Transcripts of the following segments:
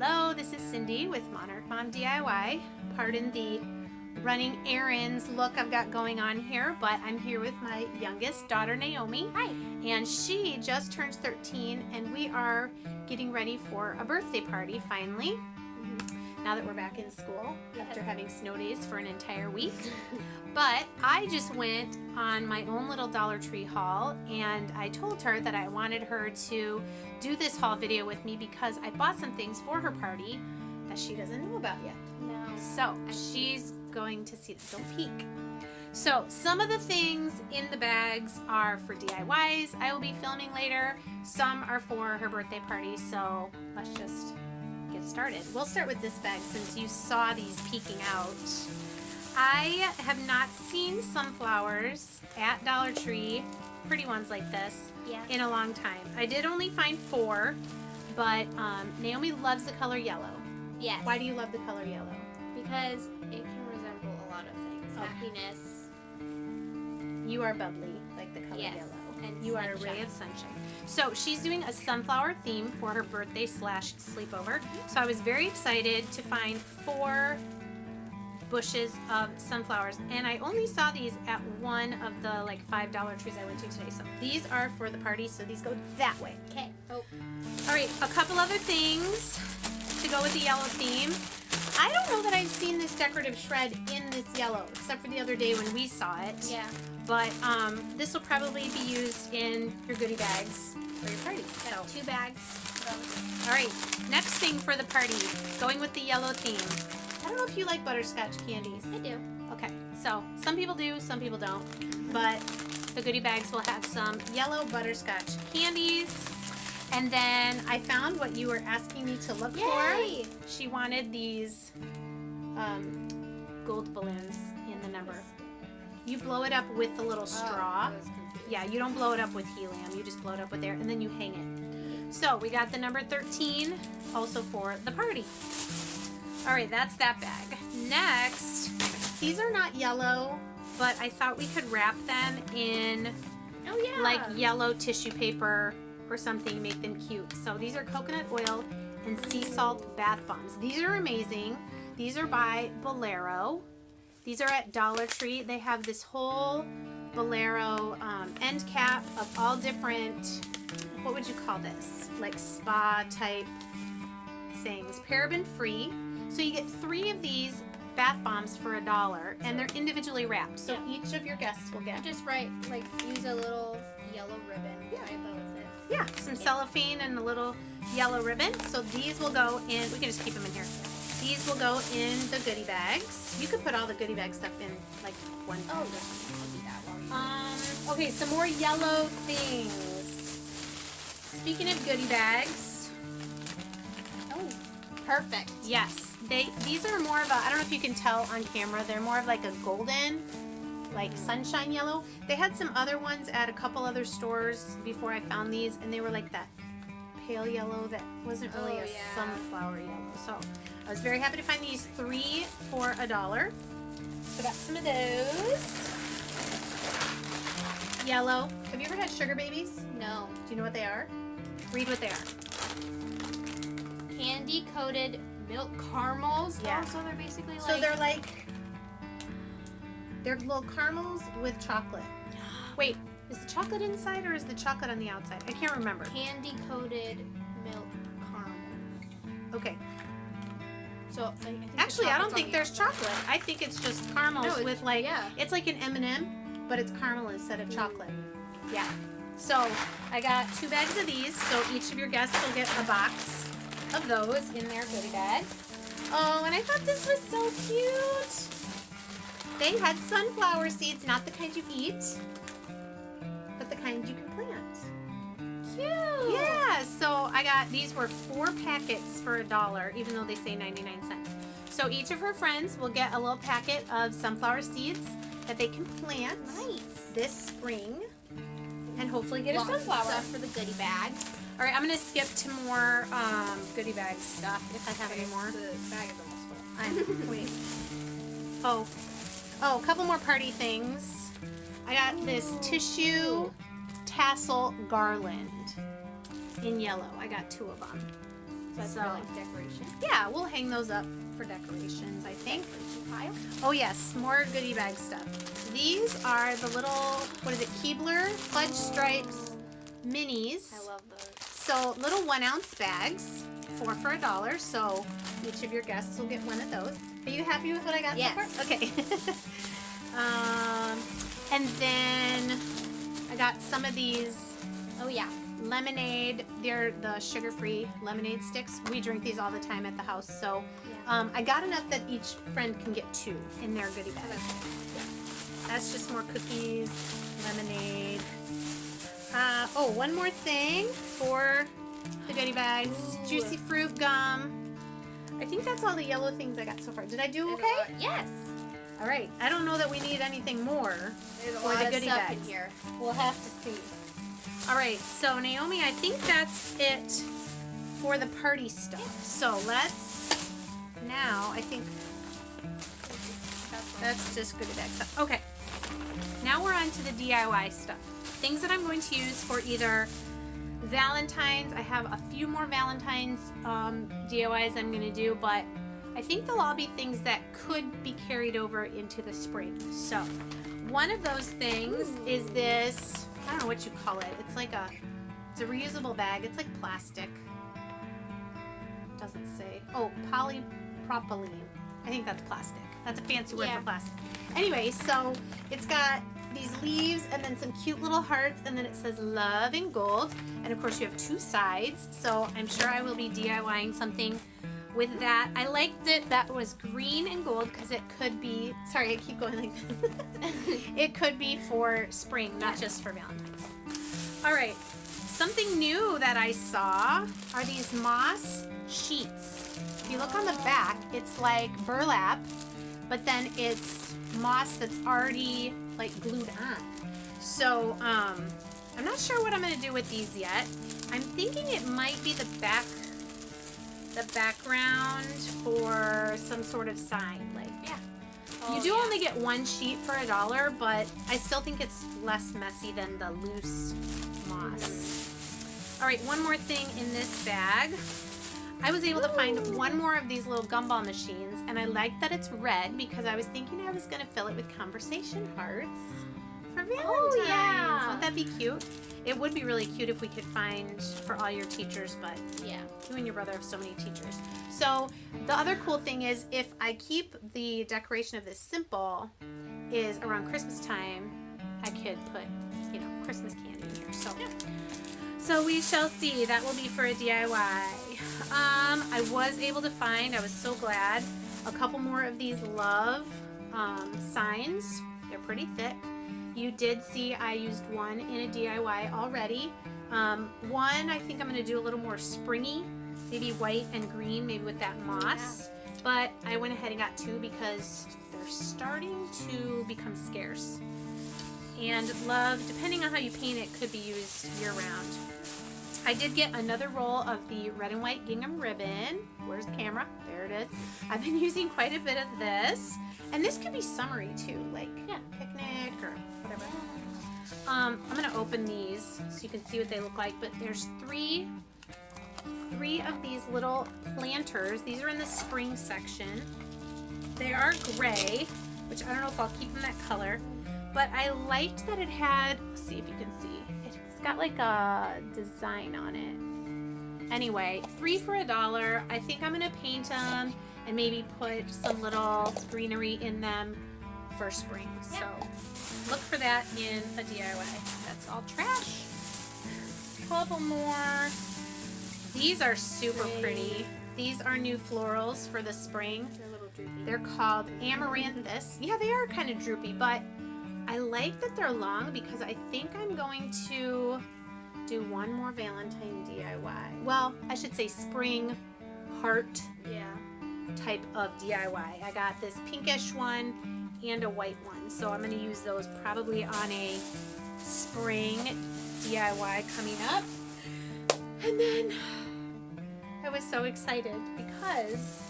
Hello, this is Cindy with Monarch Mom DIY. Pardon the running errands look I've got going on here, but I'm here with my youngest daughter, Naomi. Hi. And she just turned 13, and we are getting ready for a birthday party, finally. Now that we're back in school, after having snow days for an entire week. But I just went on my own little Dollar Tree haul, and I told her that I wanted her to do this haul video with me because I bought some things for her party that she doesn't know about yet. No. So she's going to see them. Don't peek. So some of the things in the bags are for DIYs I will be filming later. Some are for her birthday party, so let's just get started. We'll start with this bag since you saw these peeking out. I have not seen sunflowers at Dollar Tree, pretty ones like this, in a long time. I did only find 4, but Naomi loves the color yellow. Yes. Why do you love the color yellow? Because it can resemble a lot of things. Okay. Happiness. You are bubbly, like the color Yes. yellow. And You are a ray of sunshine. So she's doing a sunflower theme for her birthday / sleepover. So I was very excited to find 4 bushes of sunflowers, and I only saw these at one of the like $5 trees I went to today. So these are for the party, so these go that way. Okay. Oh. All right, a couple other things to go with the yellow theme. I don't know that I've seen this decorative shred in this yellow, except for the other day when we saw it. Yeah. But this will probably be used in your goodie bags for your party. Got 2 bags. All right, next thing for the party, going with the yellow theme. I don't know if you like butterscotch candies. I do. Okay, so some people do, some people don't. But the goodie bags will have some yellow butterscotch candies. And then I found what you were asking me to look Yay! for. She wanted these gold balloons in the number. You blow it up with the little straw. I was confused. Yeah, you don't blow it up with helium. You just blow it up with air, and then you hang it. So we got the number 13, also for the party. All right, that's that bag. Next, these are not yellow, but I thought we could wrap them in like yellow tissue paper or something, make them cute. So these are coconut oil and sea salt bath bombs. These are amazing. These are by Bolero. These are at Dollar Tree. They have this whole Bolero end cap of all different, what would you call this? Like spa type things. Paraben free. So you get 3 of these bath bombs for $1, and they're individually wrapped. So each of your guests will get. Just use a little yellow ribbon. Yeah. Tie bow with it. Yeah, some cellophane and a little yellow ribbon. So these will go in, we can just keep them in here. These will go in the goodie bags. You could put all the goodie bag stuff in like one bag. Oh, I'll do that while Okay, some more yellow things. Speaking of goodie bags. Oh, perfect. Yes, these are more of a, I don't know if you can tell on camera, they're more of like a golden, like sunshine yellow. They had some other ones at a couple other stores before I found these, and they were like that pale yellow that wasn't really a sunflower yellow. So I was very happy to find these 3 for $1. So got some of those. Yellow. Have you ever had sugar babies? No. Do you know what they are? Read what they are. Candy coated milk caramels. Yeah. Oh, so they're basically So they're little caramels with chocolate. Wait, is the chocolate inside or is the chocolate on the outside? I can't remember. candy coated milk caramels. Okay. So I think Actually, I don't think there's chocolate. I think it's just caramels No, with like, it's like an M&M, but it's caramel instead of chocolate. Yeah. So I got 2 bags of these, so each of your guests will get a box of those in their goodie bag. Oh, and I thought this was so cute. They had sunflower seeds, not the kind you eat, but the kind you can plant. Cute. Yeah, so I got, these were 4 packets for $1, even though they say 99 cents. So each of her friends will get a little packet of sunflower seeds that they can plant this spring and hopefully get a sunflower. Stuff for the goodie bags. All right, I'm going to skip to more goodie bag stuff if I have any more. The bag is almost full. I'm waiting. Oh, a couple more party things. I got this tissue tassel garland in yellow. I got 2 of them. That's for like decoration. Yeah, we'll hang those up for decorations, I think. Decoration pile. Oh yes, more goodie bag stuff. These are the little, what is it, Keebler Fudge Stripes Minis. I love those. So little 1 ounce bags, 4 for $1. So each of your guests will get one of those. Are you happy with what I got Yes. so far? Okay. And then I got some of these Oh yeah. lemonade. They're the sugar-free lemonade sticks. We drink these all the time at the house. So Yeah. I got enough that each friend can get 2 in their goodie bag. That's just more cookies, lemonade. Oh, one more thing for the goodie bags. Ooh. Juicy fruit gum. I think that's all the yellow things I got so far. Did I do okay? Yes. All right. I don't know that we need anything more There's a for lot the of goodie stuff bags. in here. We'll have to see. All right. So Naomi, I think that's it for the party stuff. So let's now. I think that's just goodie bag stuff. Okay. Now we're on to the DIY stuff. Things that I'm going to use for either Valentine's. I have a few more Valentine's DIYs I'm going to do, but I think they'll all be things that could be carried over into the spring. So one of those things is this, I don't know what you call it. It's like it's a reusable bag. It's like plastic. It doesn't say. Oh, polypropylene. I think that's plastic. That's a fancy word for plastic. Anyway, so it's got these leaves and then some cute little hearts, and then it says love in gold, and of course you have 2 sides, so I'm sure I will be DIYing something with that. I liked it that was green and gold because it could be, sorry I keep going like this, it could be for spring, not just for Valentine's. Alright, something new that I saw are these moss sheets. If you look on the back, it's like burlap, but then it's moss that's already like glued on. So I'm not sure what I'm gonna do with these yet. I'm thinking it might be the background for some sort of sign. Like you do only get 1 sheet for $1, but I still think it's less messy than the loose moss. All right, one more thing in this bag. I was able to find one more of these little gumball machines, and I like that it's red because I was thinking I was going to fill it with conversation hearts for Valentine's. Oh, yeah. Wouldn't that be cute? It would be really cute if we could find for all your teachers, but Yeah. you and your brother have so many teachers. So the other cool thing is if I keep the decoration of this simple, is around Christmas time, I could put, Christmas candy in here. So we shall see. That will be for a DIY. I was able to find, I was so glad, a couple more of these love signs. They're pretty thick. You did see I used one in a DIY already. One I think I'm going to do a little more springy, maybe white and green, maybe with that moss. But I went ahead and got 2 because they're starting to become scarce. And love, depending on how you paint it, could be used year-round. I did get another roll of the red and white gingham ribbon. Where's the camera? There it is. I've been using quite a bit of this. And this could be summery too, like picnic or whatever. I'm going to open these so you can see what they look like. But there's three of these little planters. These are in the spring section. They are gray, which I don't know if I'll keep them that color. But I liked that it had, let's see if you can see. It's got like a design on it. Anyway, 3 for $1. I think I'm gonna paint them and maybe put some little greenery in them for spring. So look for that in a DIY. That's all trash. Couple more. These are super pretty. These are new florals for the spring. They're a little droopy. They're called amaranthus. Yeah, they are kind of droopy, but I like that they're long because I think I'm going to do one more Valentine DIY. Well, I should say spring heart type of DIY. I got this pinkish one and a white one. So I'm going to use those probably on a spring DIY coming up. And then I was so excited because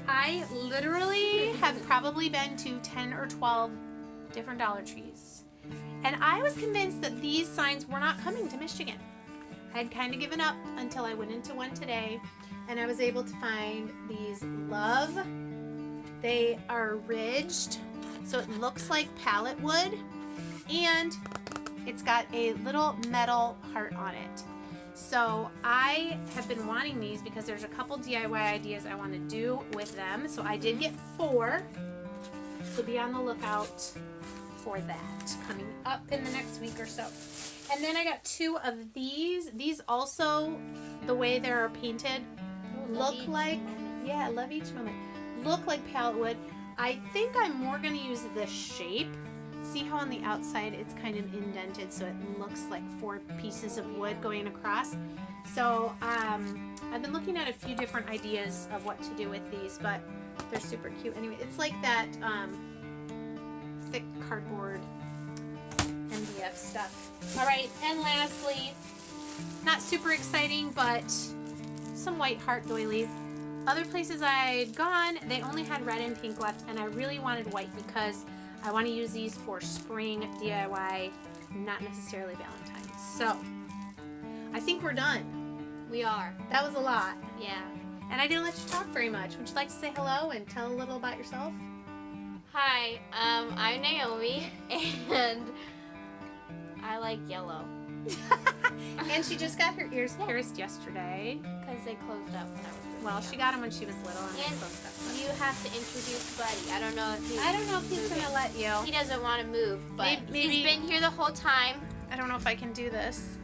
I literally have probably been to 10 or 12 different Dollar Trees. And I was convinced that these signs were not coming to Michigan. I had kind of given up until I went into one today, and I was able to find these Love. They are ridged, so it looks like pallet wood, and it's got a little metal heart on it. So I have been wanting these because there's a couple DIY ideas I want to do with them. So I did get 4. So be on the lookout for that coming up in the next week or so. And then I got 2 of these. These also, the way they're painted, look like, yeah, love each moment. Look like pallet wood. I think I'm more going to use this shape. See how on the outside it's kind of indented, so it looks like 4 pieces of wood going across. So I've been looking at a few different ideas of what to do with these, but they're super cute. Anyway, it's like that thick cardboard MDF stuff. All right, and lastly, not super exciting, but some white heart doilies. Other places I'd gone, they only had red and pink left, and I really wanted white because I want to use these for spring DIY, not necessarily Valentine's. So, I think we're done. We are. That was a lot. Yeah. And I didn't let you talk very much. Would you like to say hello and tell a little about yourself? Hi, I'm Naomi, and I like yellow. And she just got her ears pierced yesterday. Because they closed up when I was really Well, young. she got them when she was little and they And closed up. you have to introduce Buddy. I don't know if he's going to let you. He doesn't want to move, but Maybe- he's been here the whole time. I don't know if I can do this.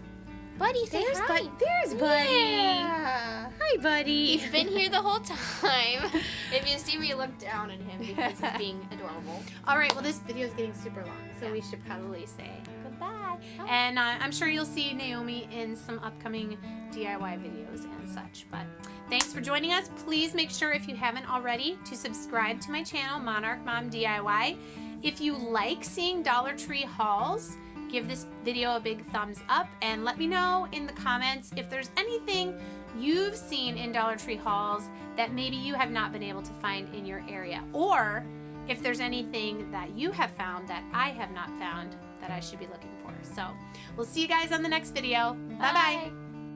Buddy, say hi. There's Buddy. Yeah. Hi, Buddy. He's been here the whole time. If you see me, look down at him because he's being adorable. All right, well, this video is getting super long, so Yeah. we should probably say goodbye. Oh. And I'm sure you'll see Naomi in some upcoming DIY videos and such. But thanks for joining us. Please make sure, if you haven't already, to subscribe to my channel, Monarch Mom DIY. If you like seeing Dollar Tree hauls, give this video a big thumbs up and let me know in the comments if there's anything you've seen in Dollar Tree hauls that maybe you have not been able to find in your area, or if there's anything that you have found that I have not found that I should be looking for. So we'll see you guys on the next video. Bye bye.